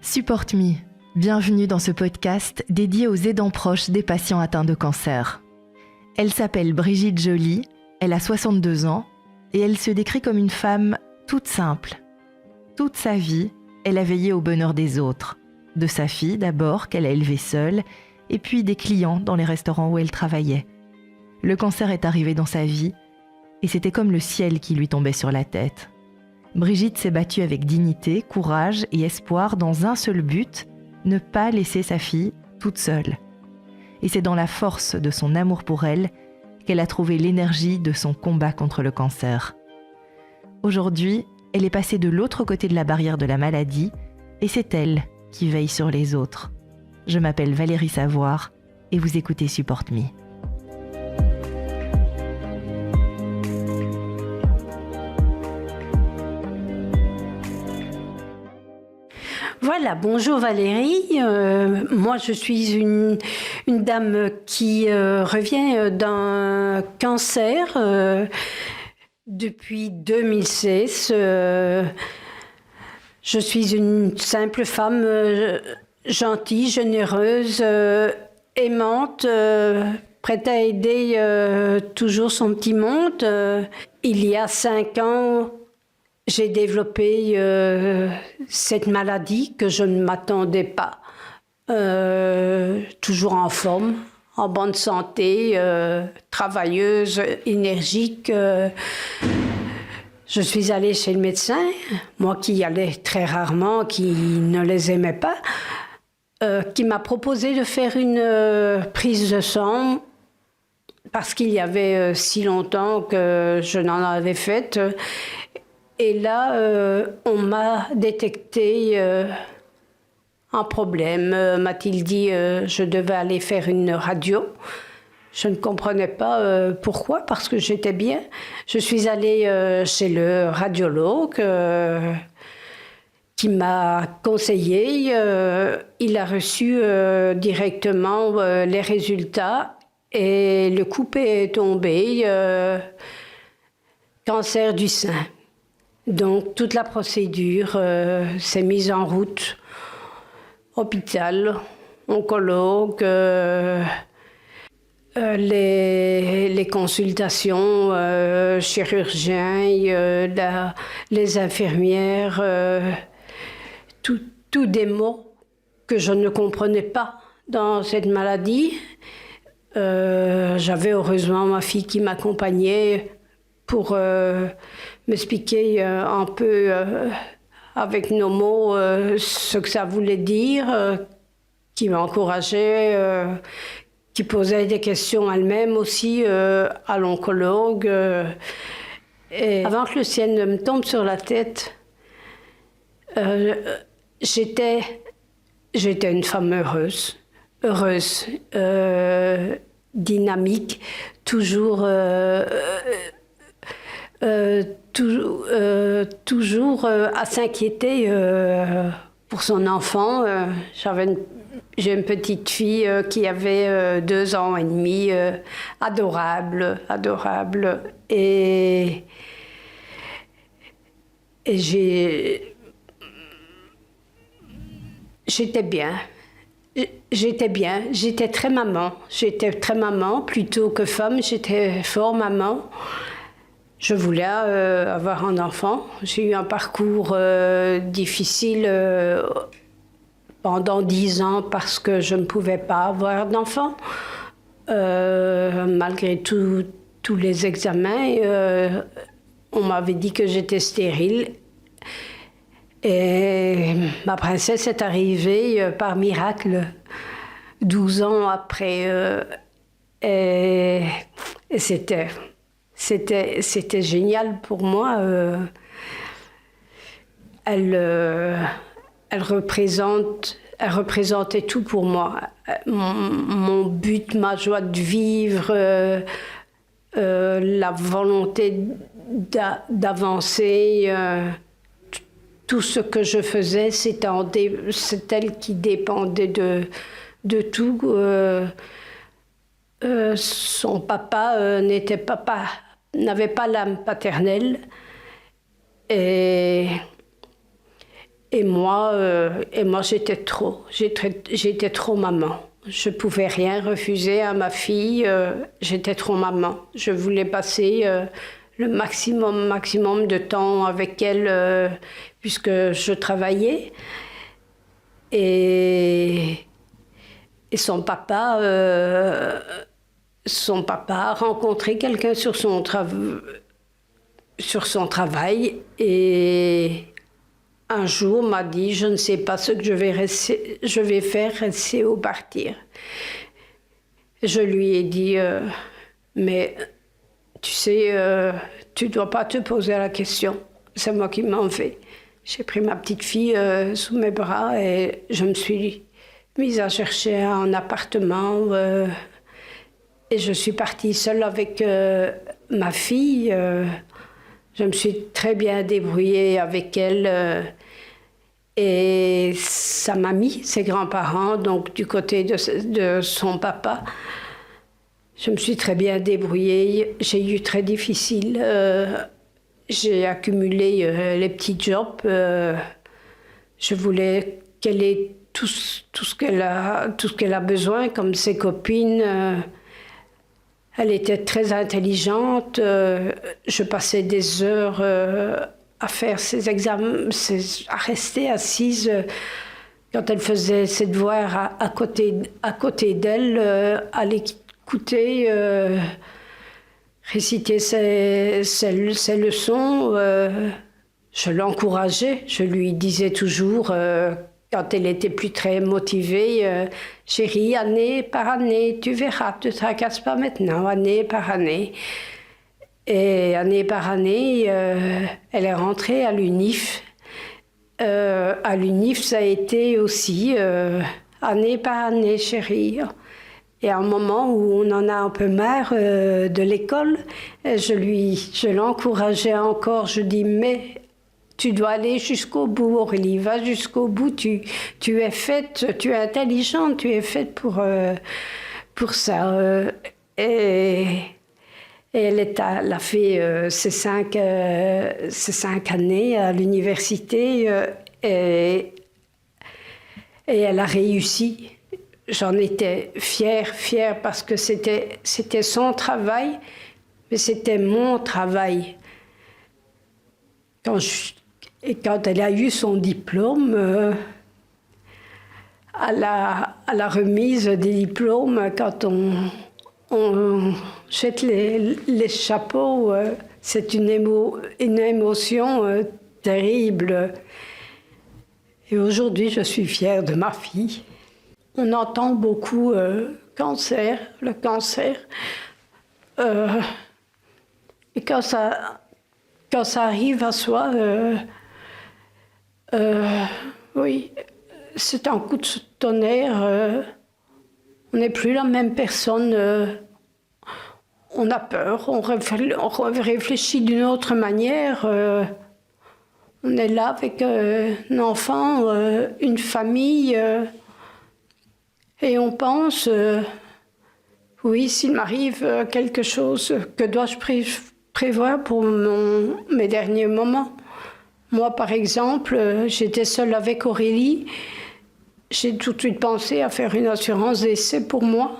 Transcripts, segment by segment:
Support Me, bienvenue dans ce podcast dédié aux aidants proches des patients atteints de cancer. Elle s'appelle Brigitte Joly, elle a 62 ans et elle se décrit comme une femme toute simple. Toute sa vie, elle a veillé au bonheur des autres, de sa fille d'abord qu'elle a élevée seule et puis des clients dans les restaurants où elle travaillait. Le cancer est arrivé dans sa vie et c'était comme le ciel qui lui tombait sur la tête. Brigitte s'est battue avec dignité, courage et espoir dans un seul but, ne pas laisser sa fille toute seule. Et c'est dans la force de son amour pour elle qu'elle a trouvé l'énergie de son combat contre le cancer. Aujourd'hui, elle est passée de l'autre côté de la barrière de la maladie et c'est elle qui veille sur les autres. Je m'appelle Valérie Savoir et vous écoutez Support Me. Voilà, bonjour Valérie. Moi, je suis une dame qui revient d'un cancer depuis 2016. Je suis une simple femme gentille, généreuse, aimante, prête à aider toujours son petit monde. Il y a 5 ans, j'ai développé cette maladie que je ne m'attendais pas. Toujours en forme, en bonne santé, travailleuse, énergique. Je suis allée chez le médecin, moi qui y allais très rarement, qui ne les aimais pas, qui m'a proposé de faire une prise de sang parce qu'il y avait si longtemps que je n'en avais faite. Et là, on m'a détecté un problème. M'a-t-il dit je devais aller faire une radio. Je ne comprenais pas pourquoi, parce que j'étais bien. Je suis allée chez le radiologue qui m'a conseillé. Il a reçu directement les résultats et le coup est tombé. Cancer du sein. Donc, toute la procédure s'est mise en route. Hôpital, oncologue, les consultations, chirurgiens, les infirmières, tout des mots que je ne comprenais pas dans cette maladie. J'avais heureusement ma fille qui m'accompagnait pour m'expliquer un peu avec nos mots ce que ça voulait dire, qui m'encourageait, qui posait des questions elle-même aussi à l'oncologue. Et avant que le ciel ne me tombe sur la tête, j'étais une femme heureuse, dynamique, toujours à s'inquiéter pour son enfant. J'ai une petite fille qui avait 2 ans et demi, adorable. Et j'étais bien. J'étais très maman. Plutôt que femme, j'étais fort maman. Je voulais avoir un enfant. J'ai eu un parcours difficile pendant 10 ans parce que je ne pouvais pas avoir d'enfant. Malgré tous les examens, on m'avait dit que j'étais stérile. Et ma princesse est arrivée par miracle 12 ans après. Et c'était génial pour moi. Elle représentait tout pour moi. Mon but, ma joie de vivre, la volonté d'avancer. Tout ce que je faisais, c'est elle qui dépendait de tout. Son papa n'avait pas l'âme paternelle. Et moi j'étais trop maman. Je pouvais rien refuser à ma fille, j'étais trop maman. Je voulais passer le maximum de temps avec elle, puisque je travaillais. Et son papa a rencontré quelqu'un sur son travail et un jour m'a dit, je ne sais pas ce que je vais faire, rester ou partir. Je lui ai dit, mais tu sais, tu ne dois pas te poser la question, c'est moi qui m'en vais. J'ai pris ma petite fille sous mes bras et je me suis mise à chercher un appartement et je suis partie seule avec ma fille. Je me suis très bien débrouillée avec elle et sa mamie, ses grands-parents, donc du côté de son papa. Je me suis très bien débrouillée. J'ai eu très difficile. J'ai accumulé les petits jobs. Je voulais qu'elle ait tout ce qu'elle a besoin, comme ses copines. Elle était très intelligente. Je passais des heures à faire ses examens, à rester assise quand elle faisait ses devoirs à côté d'elle, à l'écouter réciter ses leçons. Je l'encourageais. Je lui disais toujours, quand elle était plus très motivée, chérie, année par année, tu verras, ne te tracasse pas maintenant, année par année. Et année par année, elle est rentrée à l'UNIF. À l'UNIF, ça a été aussi année par année, chérie. Et à un moment où on en a un peu marre de l'école, je l'encourageais encore. Je dis, mais tu dois aller jusqu'au bout, Aurélie, va jusqu'au bout. Tu es faite, tu es intelligente, tu es faite pour ça. Et elle a fait ses 5 années à l'université et elle a réussi. J'en étais fière parce que c'était son travail, mais c'était mon travail. Quand elle a eu son diplôme, à la remise des diplômes, quand on jette les chapeaux, c'est une émotion terrible. Et aujourd'hui, je suis fière de ma fille. On entend beaucoup le cancer. Et quand ça arrive à soi, oui, c'est un coup de tonnerre. On n'est plus la même personne. On a peur, on réfléchit d'une autre manière. On est là avec un enfant, une famille. Et on pense, oui, s'il m'arrive quelque chose, que dois-je prévoir pour mes derniers moments? Moi, par exemple, j'étais seule avec Aurélie. J'ai tout de suite pensé à faire une assurance décès pour moi,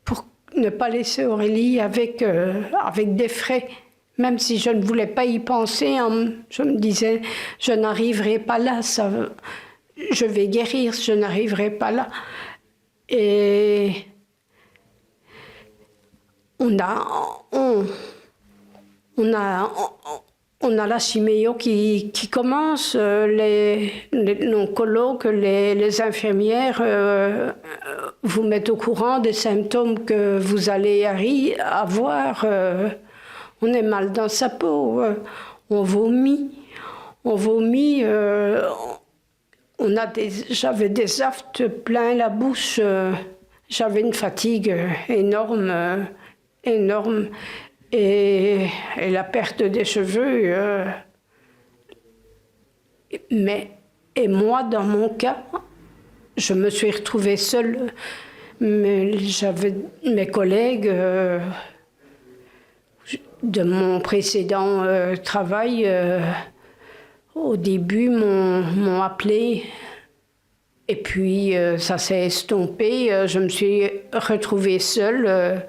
pour ne pas laisser Aurélie avec des frais. Même si je ne voulais pas y penser, je me disais, je n'arriverai pas là, je vais guérir, je n'arriverai pas là. Et on a la chiméo qui commence, nos colocs, les infirmières vous mettent au courant des symptômes que vous allez avoir. On est mal dans sa peau, on vomit. J'avais des aftes plein la bouche, j'avais une fatigue énorme, et la perte des cheveux. Et moi, dans mon cas, je me suis retrouvée seule. Mais j'avais mes collègues de mon précédent travail. Au début, m'ont appelé. Et puis, ça s'est estompé. Je me suis retrouvée seule.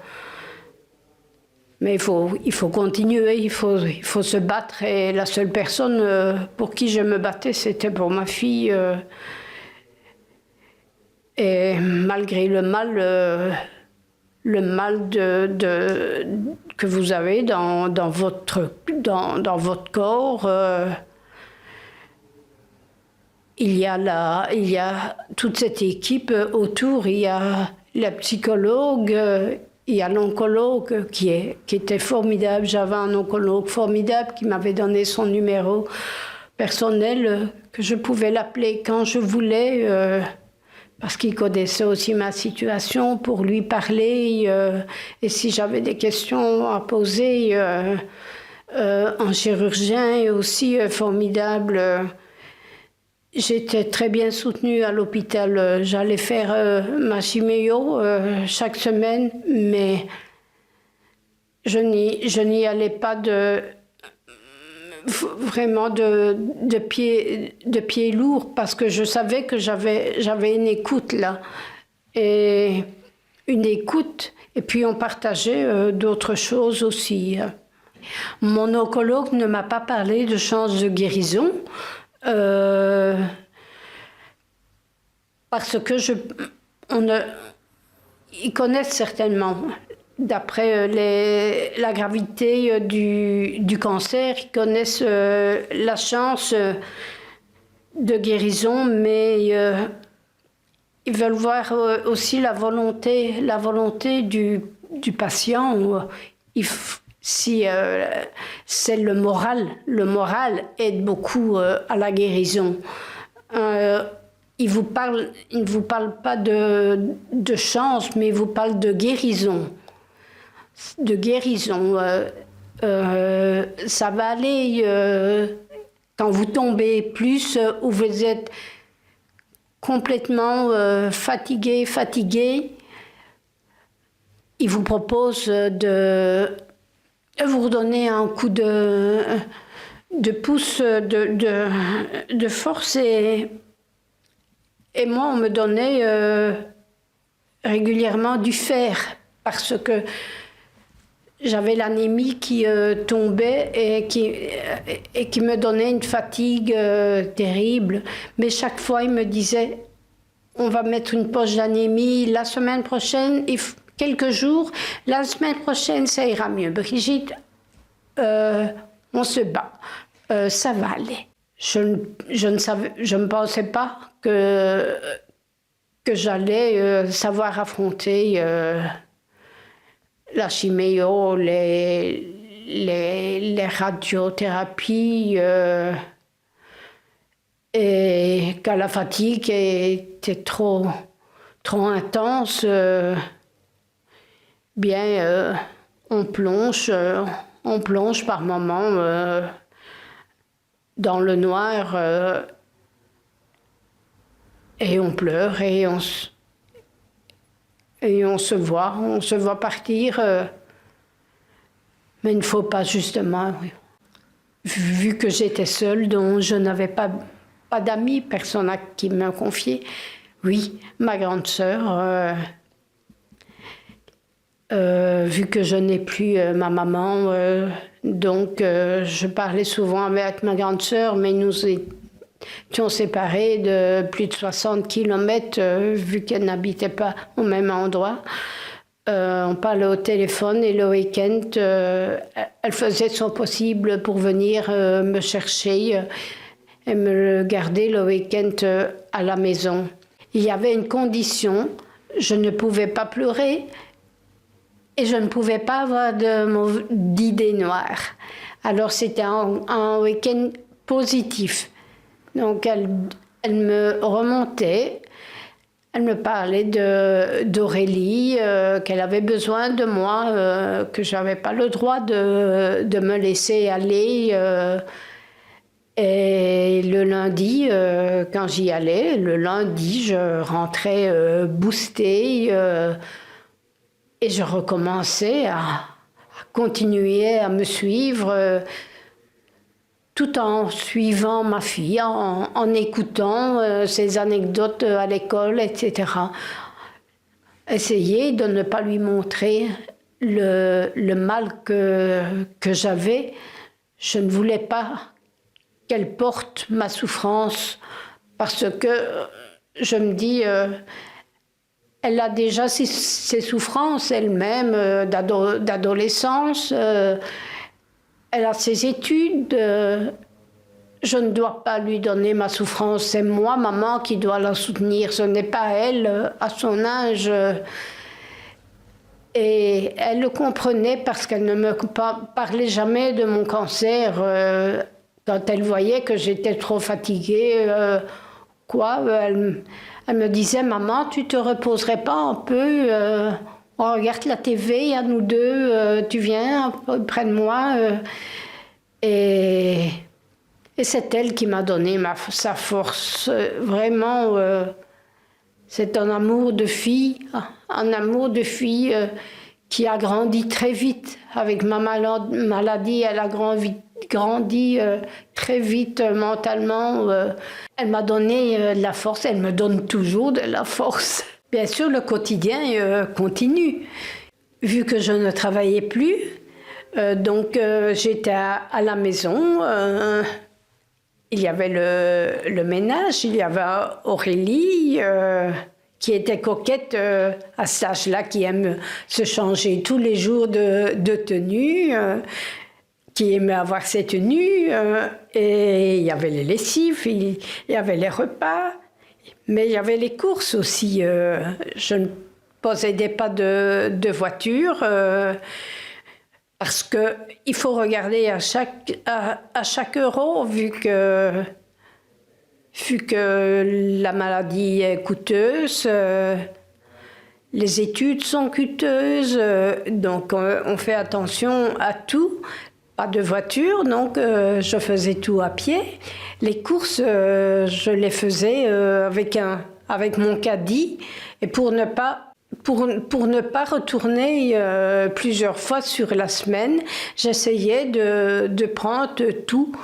Mais il faut continuer, il faut se battre. Et la seule personne pour qui je me battais, c'était pour ma fille. Et malgré le mal que vous avez dans votre corps, il y a toute cette équipe autour. Il y a la psychologue, il y a l'oncologue qui était formidable. J'avais un oncologue formidable qui m'avait donné son numéro personnel, que je pouvais l'appeler quand je voulais, parce qu'il connaissait aussi ma situation, pour lui parler. Et si j'avais des questions à poser, un chirurgien est aussi formidable. J'étais très bien soutenue à l'hôpital. J'allais faire ma chiméo chaque semaine, mais je n'y allais pas vraiment de pied lourd, parce que je savais que j'avais une écoute là. Et une écoute, et puis on partageait d'autres choses aussi. Mon oncologue ne m'a pas parlé de chances de guérison. Parce que ils connaissent certainement, d'après la gravité du cancer, ils connaissent la chance de guérison, mais ils veulent voir aussi la volonté du patient. Si c'est le moral aide beaucoup à la guérison. Il ne vous parle pas de chance, mais il vous parle de guérison. De guérison. Ça va aller quand vous tombez plus, où vous êtes complètement fatigué. Il vous propose de vous redonner un coup de pouce, de force. Et moi, on me donnait régulièrement du fer, parce que j'avais l'anémie qui tombait et qui me donnait une fatigue terrible. Mais chaque fois, il me disait, on va mettre une poche d'anémie la semaine prochaine, quelques jours, la semaine prochaine, ça ira mieux. Brigitte, on se bat, ça va aller. Je ne pensais pas que j'allais savoir affronter la chiméo, les radiothérapies, et quand la fatigue était trop intense, on plonge par moments dans le noir, et on pleure et on se voit partir. Mais il ne faut pas, justement, vu que j'étais seule, donc je n'avais pas d'amis, personne à qui me confier. Oui, ma grande sœur, vu que je n'ai plus ma maman, donc je parlais souvent avec ma grande sœur, mais nous étions séparés de plus de 60 kilomètres, vu qu'elle n'habitait pas au même endroit. On parlait au téléphone et le week-end, elle faisait son possible pour venir me chercher et me garder le week-end à la maison. Il y avait une condition, je ne pouvais pas pleurer et je ne pouvais pas avoir d'idées noires. Alors c'était un week-end positif. Donc elle me remontait. Elle me parlait d'Aurélie, qu'elle avait besoin de moi, que je n'avais pas le droit de me laisser aller. Et le lundi, quand j'y allais, je rentrais boostée et je recommençais à continuer à me suivre. tout en suivant ma fille, en écoutant ses anecdotes à l'école, etc. Essayer de ne pas lui montrer le mal que j'avais. Je ne voulais pas qu'elle porte ma souffrance parce que je me dis, elle a déjà ses souffrances elle-même d'adolescence, elle a ses études. Je ne dois pas lui donner ma souffrance, c'est moi, maman, qui dois la soutenir. Ce n'est pas elle, à son âge. Et elle le comprenait parce qu'elle ne me parlait jamais de mon cancer. Quand elle voyait que j'étais trop fatiguée, elle me disait, maman, tu te reposerais pas un peu, on regarde la TV à nous deux, tu viens près de moi. Et c'est elle qui m'a donné sa force. Vraiment, c'est un amour de fille qui a grandi très vite. Avec ma maladie, elle a grandi très vite mentalement. Elle m'a donné de la force, elle me donne toujours de la force. Bien sûr, le quotidien continue. Vu que je ne travaillais plus, donc j'étais à la maison. Il y avait le ménage, il y avait Aurélie, qui était coquette à cet âge-là, qui aime se changer tous les jours de tenue, qui aimait avoir ses tenues. Et il y avait les lessives, il y avait les repas, mais il y avait les courses aussi. Je ne possédais pas de voiture. Parce qu'il faut regarder à chaque euro, vu que la maladie est coûteuse, les études sont coûteuses, donc on fait attention à tout. Pas de voiture, donc je faisais tout à pied. Les courses, je les faisais avec mon caddie, et pour ne pas retourner plusieurs fois sur la semaine, j'essayais de prendre tout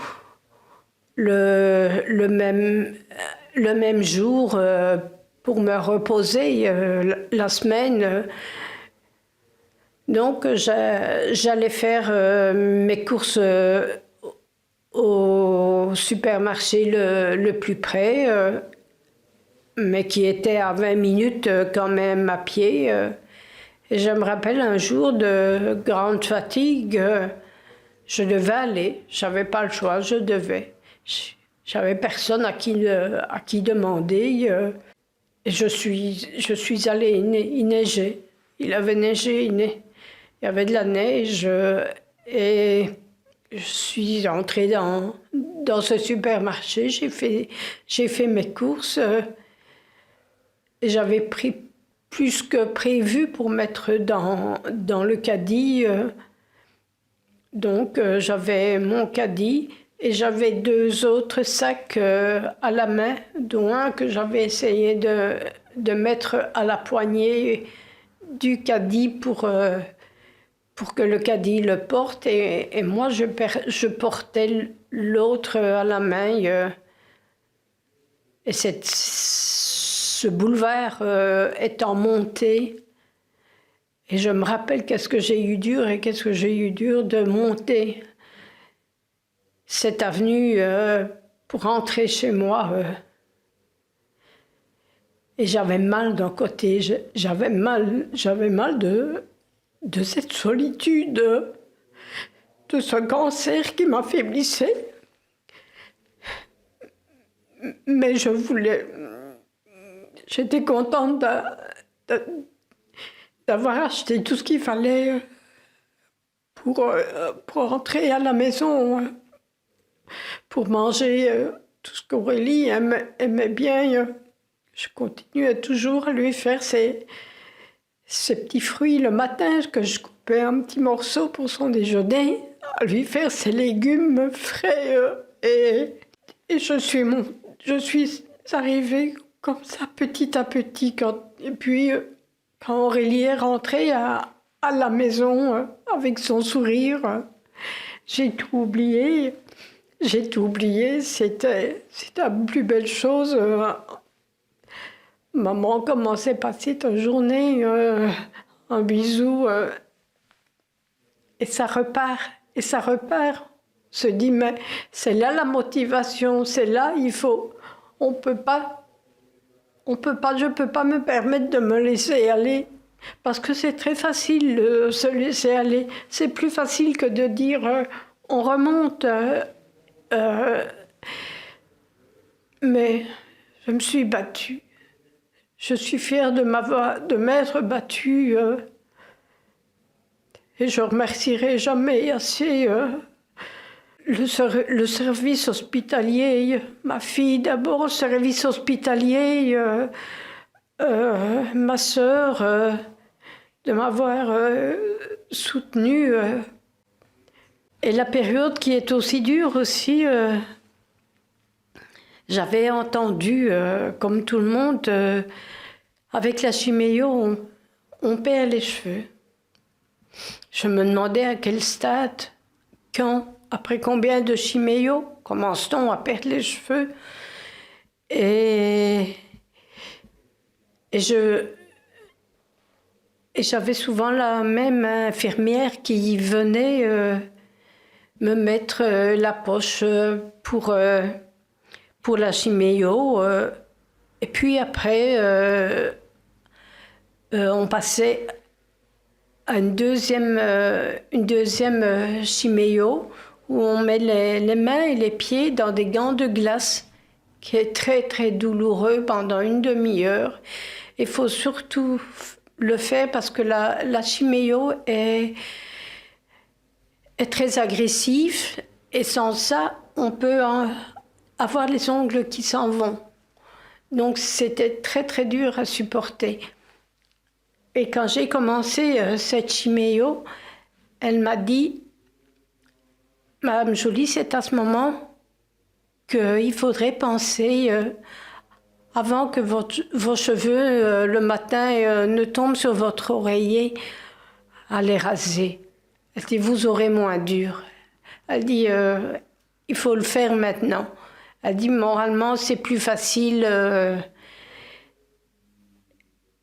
le même jour pour me reposer la semaine. Donc j'allais faire mes courses au supermarché le plus près, mais qui était à 20 minutes quand même à pied. Et je me rappelle un jour de grande fatigue, je devais aller, j'avais pas le choix, je devais. J'avais personne à qui demander. Et je suis allée, il neigeait, il avait neigé, il y avait de la neige, et je suis entrée dans ce supermarché, j'ai fait mes courses. Et j'avais pris plus que prévu pour mettre dans le caddie. Donc j'avais mon caddie et j'avais 2 autres sacs à la main, dont un que j'avais essayé de mettre à la poignée du caddie pour que le caddie le porte. Et moi, je portais l'autre à la main. Et ce boulevard étant monté, et je me rappelle qu'est-ce que j'ai eu dur de monter cette avenue pour rentrer chez moi. Et j'avais mal d'un côté, j'avais mal de cette solitude, de ce cancer qui m'affaiblissait. Mais j'étais contente d'avoir acheté tout ce qu'il fallait pour rentrer à la maison, pour manger tout ce qu'Aurélie aimait bien. Je continuais toujours à lui faire ces petits fruits le matin, que je coupais en petits morceaux pour son déjeuner, à lui faire ses légumes frais. Et je suis arrivée comme ça, petit à petit. Et puis, quand Aurélie est rentrée à la maison avec son sourire, j'ai tout oublié. j'ai tout oublié. C'était la plus belle chose. Maman commençait à passer ta journée, un bisou, et ça repart, et ça repart. On se dit, mais c'est là la motivation, c'est là, je peux pas, je peux pas me permettre de me laisser aller. Parce que c'est très facile de se laisser aller. C'est plus facile que de dire, on remonte. Mais je me suis battue. Je suis fière de m'être battue. Et je remercierai jamais assez le service hospitalier. Ma fille d'abord, le service hospitalier, ma sœur, de m'avoir soutenue. Et la période qui est aussi dure aussi, j'avais entendu, comme tout le monde, avec la chiméo, on perd les cheveux. Je me demandais à quel stade, quand, après combien de chiméo, commence-t-on à perdre les cheveux? Et j'avais souvent la même infirmière qui venait me mettre la poche pour la chiméo. Et puis après, on passait à une deuxième chiméo où on met les mains et les pieds dans des gants de glace, qui est très très douloureux pendant une demi-heure. Il faut surtout le faire parce que la chiméo est très agressive et sans ça, on peut avoir les ongles qui s'en vont. Donc c'était très très dur à supporter. Et quand j'ai commencé cette chiméo, elle m'a dit, Madame Joly, c'est à ce moment qu'il faudrait penser, avant que vos cheveux le matin ne tombent sur votre oreiller, à les raser. Elle dit, vous aurez moins dur. Elle dit, il faut le faire maintenant. Elle dit, moralement, c'est plus facile.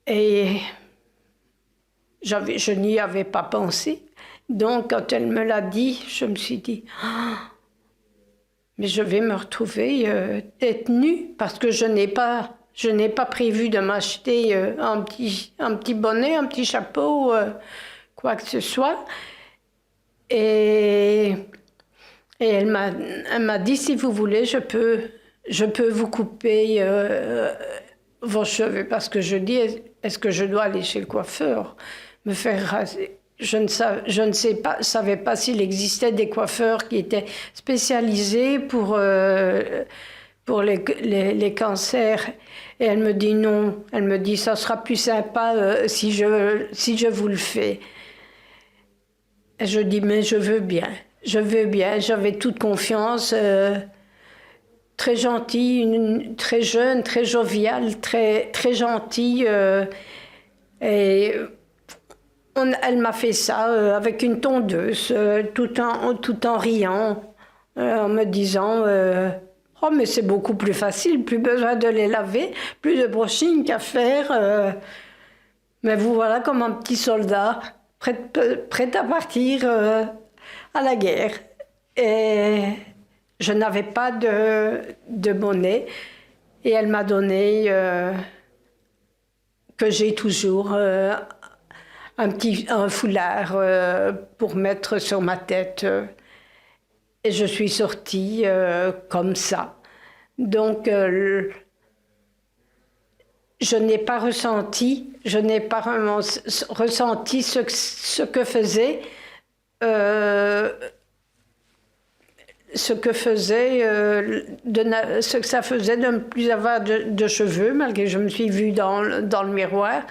Et je n'y avais pas pensé. Donc, quand elle me l'a dit, je me suis dit, mais je vais me retrouver tête nue, parce que je n'ai pas prévu de m'acheter un petit bonnet, un petit chapeau, quoi que ce soit. Et elle m'a dit, si vous voulez, je peux vous couper vos cheveux. Parce que je dis, est-ce que je dois aller chez le coiffeur, me faire raser? Je ne savais pas s'il existait des coiffeurs qui étaient spécialisés pour les cancers. Et elle me dit non. Elle me dit, ça sera plus sympa si je vous le fais. Et je dis, mais je veux bien. J'avais toute confiance. Très gentille, très jeune, très joviale, très, très gentille. Et elle m'a fait ça avec une tondeuse, tout en riant, en me disant oh, mais c'est beaucoup plus facile, plus besoin de les laver, plus de brushing qu'à faire. Mais vous voilà comme un petit soldat, prêt à partir à la guerre. Et je n'avais pas de bonnet. Et elle m'a donné, que j'ai toujours, un foulard pour mettre sur ma tête. Et je suis sortie comme ça. Donc, je n'ai pas ressenti vraiment ressenti ce que faisait ce que ça faisait de ne plus avoir de cheveux, malgré que je me suis vue dans le miroir.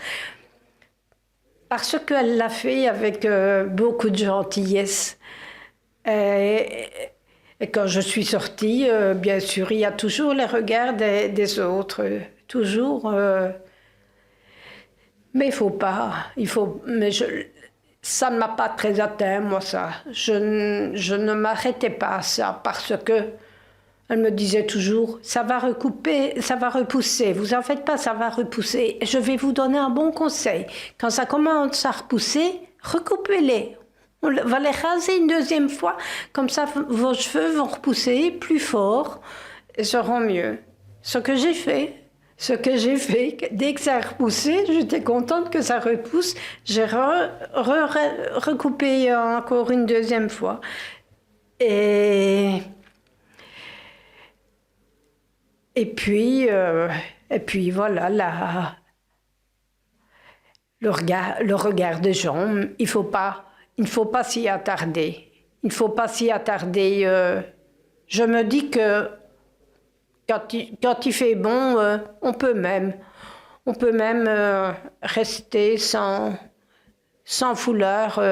Parce qu'elle l'a fait avec beaucoup de gentillesse. Et quand je suis sortie, bien sûr, il y a toujours les regards des autres, toujours. Mais il faut pas, ça ne m'a pas très atteint, moi, ça. Je ne m'arrêtais pas à ça parce que elle me disait toujours, ça va recouper, ça va repousser. Vous en faites pas, ça va repousser. Je vais vous donner un bon conseil. Quand ça commence à repousser, recoupez-les. On va les raser une deuxième fois. Comme ça, vos cheveux vont repousser plus fort et seront mieux. Ce que j'ai fait, dès que ça a repoussé, j'étais contente que ça repousse. J'ai recoupé encore une deuxième fois. Et puis voilà, le regard des gens, il ne faut pas s'y attarder. Il ne faut pas s'y attarder. Je me dis que quand il fait bon, on peut même rester sans foulard.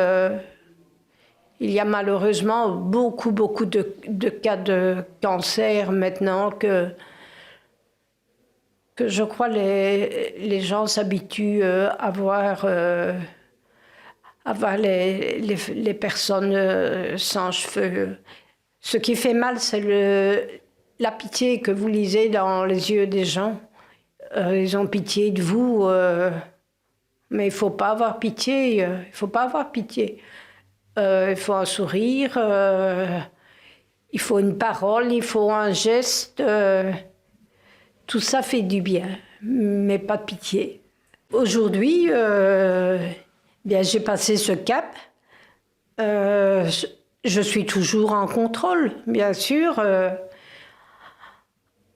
Il y a malheureusement beaucoup de cas de cancer maintenant que je crois les gens s'habituent à voir les personnes sans cheveux. Ce qui fait mal, c'est la pitié que vous lisez dans les yeux des gens. Ils ont pitié de vous, mais il ne faut pas avoir pitié. Il faut pas avoir pitié. Il faut un sourire, il faut une parole, il faut un geste. Tout ça fait du bien, mais pas de pitié. Aujourd'hui, bien, j'ai passé ce cap. Je suis toujours en contrôle, bien sûr.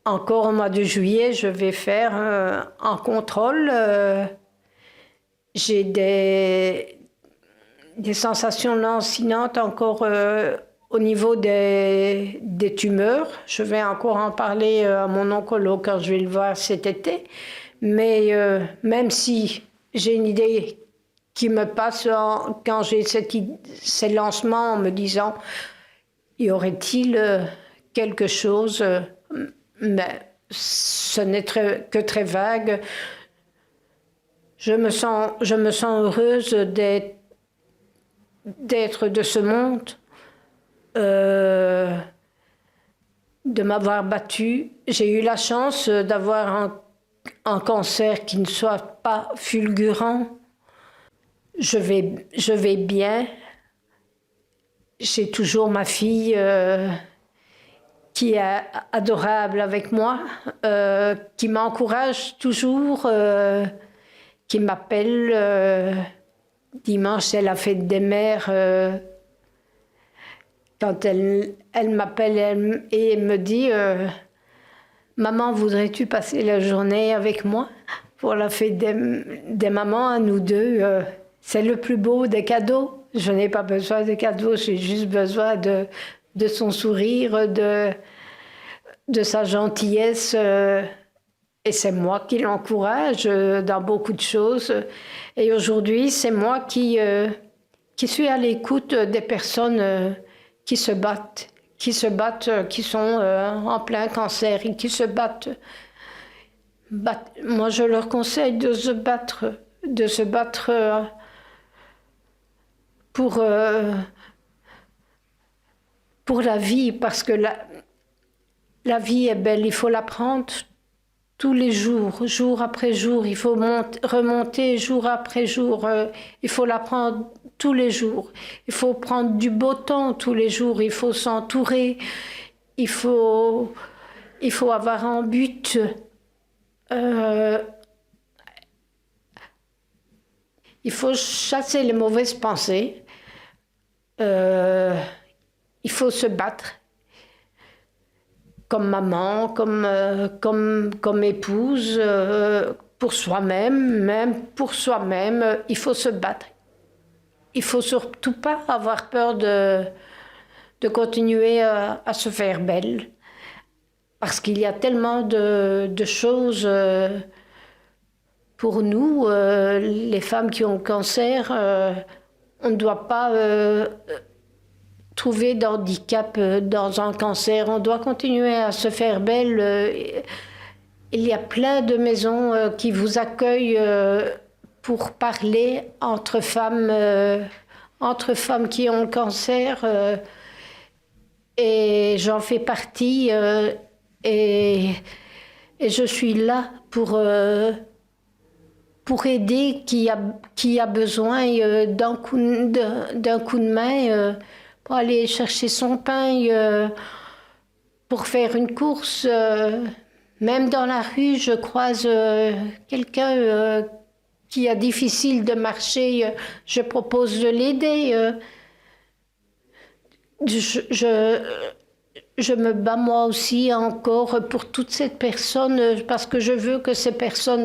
Encore au mois de juillet, je vais faire un contrôle. J'ai des sensations lancinantes encore au niveau des tumeurs. Je vais encore en parler à mon oncologue quand je vais le voir cet été. Mais même si j'ai une idée qui me passe quand j'ai ces lancements en me disant y aurait-il quelque chose, mais ce n'est que très vague. Je me sens heureuse d'être de ce monde, de m'avoir battue. J'ai eu la chance d'avoir un cancer qui ne soit pas fulgurant. Je vais bien. J'ai toujours ma fille qui est adorable avec moi, qui m'encourage toujours, qui m'appelle. Dimanche, c'est la fête des mères. Quand elle m'appelle et me dit « Maman, voudrais-tu passer la journée avec moi ?» Pour la fête des mamans, à nous deux, c'est le plus beau des cadeaux. Je n'ai pas besoin de cadeaux, j'ai juste besoin de son sourire, de sa gentillesse. Et c'est moi qui l'encourage dans beaucoup de choses. Et aujourd'hui, c'est moi qui suis à l'écoute des personnes qui se battent, qui sont en plein cancer et qui se battent. Moi, je leur conseille de se battre pour la vie, parce que la vie est belle, il faut la prendre tous les jours, jour après jour, il faut remonter jour après jour, il faut la prendre tous les jours, il faut prendre du beau temps tous les jours, il faut s'entourer, il faut avoir un but. Il faut chasser les mauvaises pensées, il faut se battre. Comme maman, comme épouse, pour soi-même, il faut se battre. Il faut surtout pas avoir peur de continuer à se faire belle. Parce qu'il y a tellement de choses pour nous, les femmes qui ont le cancer, on ne doit pas trouver d'handicap dans un cancer. On doit continuer à se faire belle. Il y a plein de maisons qui vous accueillent pour parler entre femmes entre femmes qui ont le cancer et j'en fais partie et je suis là pour aider qui a besoin d'un coup de main pour aller chercher son pain, pour faire une course. Même dans la rue, je croise quelqu'un qui a difficile de marcher, je propose de l'aider. Je me bats moi aussi encore pour toutes ces personnes parce que je veux que ces personnes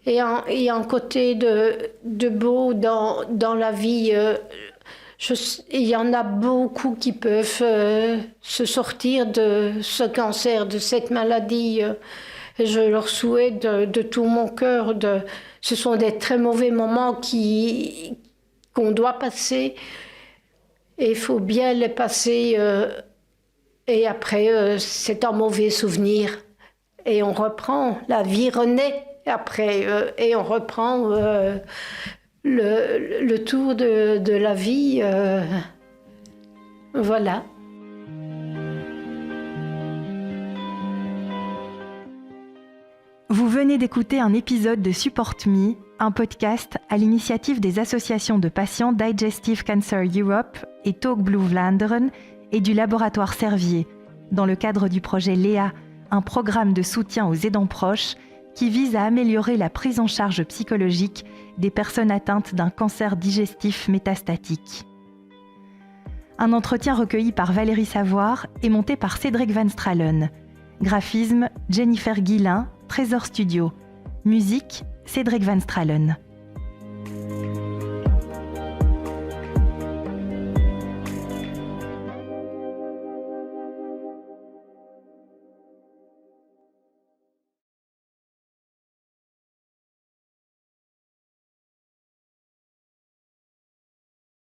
aient un côté de beau dans la vie. Il y en a beaucoup qui peuvent se sortir de ce cancer, de cette maladie. Et je leur souhaite de tout mon cœur. Ce sont des très mauvais moments qu'on doit passer. Et il faut bien les passer. Et après, c'est un mauvais souvenir. Et on reprend. La vie renaît après. Et on reprend le tour de la vie. Voilà. Vous venez d'écouter un épisode de Support Me, un podcast à l'initiative des associations de patients Digestive Cancer Europe et Talk Blue Vlaanderen et du laboratoire Servier, dans le cadre du projet Léa, un programme de soutien aux aidants proches qui vise à améliorer la prise en charge psychologique des personnes atteintes d'un cancer digestif métastatique. Un entretien recueilli par Valérie Savoir et monté par Cédric Van Stralen. Graphisme, Jennifer Guillain, Trésor Studio. Musique, Cédric Van Stralen.